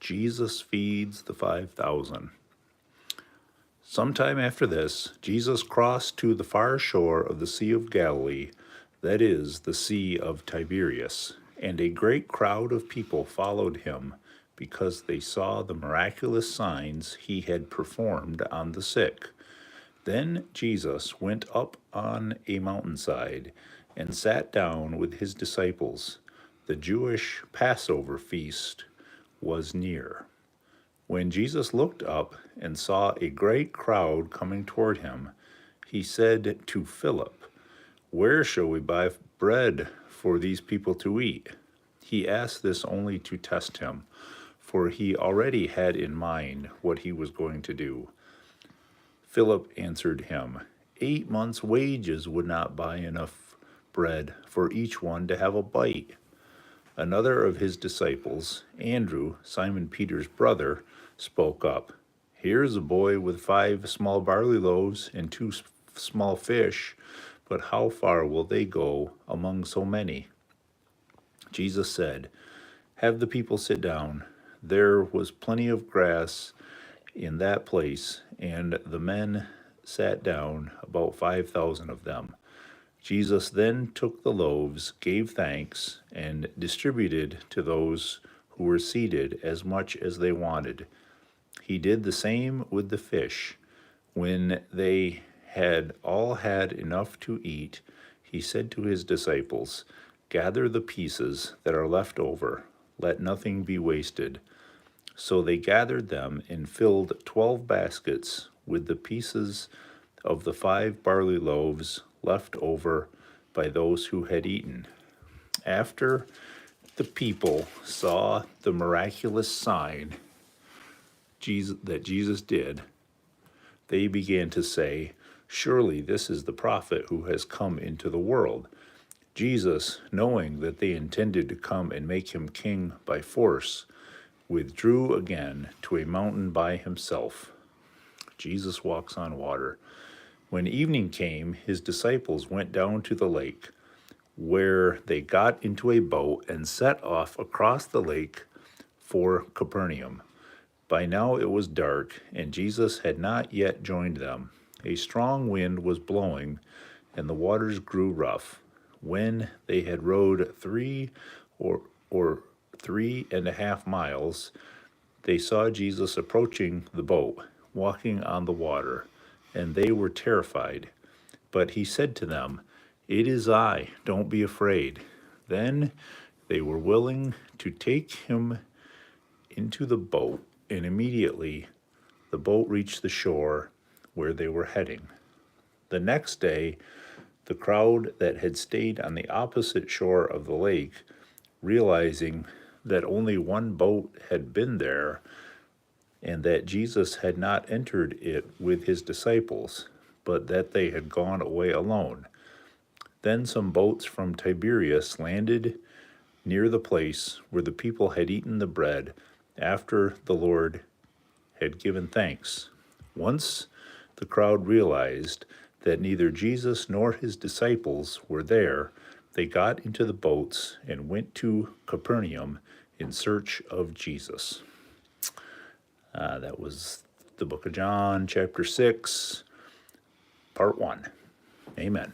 Jesus feeds the 5,000. Sometime after this, Jesus crossed to the far shore of the Sea of Galilee, that is, the Sea of Tiberias, and a great crowd of people followed him because they saw the miraculous signs he had performed on the sick. Then Jesus went up on a mountainside and sat down with his disciples. The Jewish Passover feast was near. When Jesus looked up and saw a great crowd coming toward him, he said to Philip, "Where shall we buy bread for these people to eat?" He asked this only to test him, for he already had in mind what he was going to do. Philip answered him, 8 months' wages would not buy enough bread for each one to have a bite. Another of his disciples, Andrew, Simon Peter's brother, spoke up. "Here's a boy with 5 small barley loaves and 2 small fish, but how far will they go among so many?" Jesus said, "Have the people sit down." There was plenty of grass in that place, and the men sat down, about 5,000 of them. Jesus then took the loaves, gave thanks, and distributed to those who were seated as much as they wanted. He did the same with the fish. When they had all had enough to eat, he said to his disciples, "Gather the pieces that are left over. Let nothing be wasted." So they gathered them and filled 12 baskets with the pieces of the 5 barley loaves left over by those who had eaten. After the people saw the miraculous sign that Jesus did, they began to say, "Surely this is the prophet who has come into the world." Jesus, knowing that they intended to come and make him king by force, withdrew again to a mountain by himself. Jesus walks on water. When evening came, his disciples went down to the lake, where they got into a boat and set off across the lake for Capernaum. By now it was dark, and Jesus had not yet joined them. A strong wind was blowing, and the waters grew rough. When they had rowed 3.5 miles, they saw Jesus approaching the boat, walking on the water, and they were terrified. But he said to them, "It is I, don't be afraid." Then they were willing to take him into the boat, and immediately the boat reached the shore where they were heading. The next day, the crowd that had stayed on the opposite shore of the lake, realizing that only one boat had been there and that Jesus had not entered it with his disciples, but that they had gone away alone. Then some boats from Tiberias landed near the place where the people had eaten the bread after the Lord had given thanks. Once the crowd realized that neither Jesus nor his disciples were there, they got into the boats and went to Capernaum in search of Jesus. That was the book of John, chapter 6, part 1. Amen.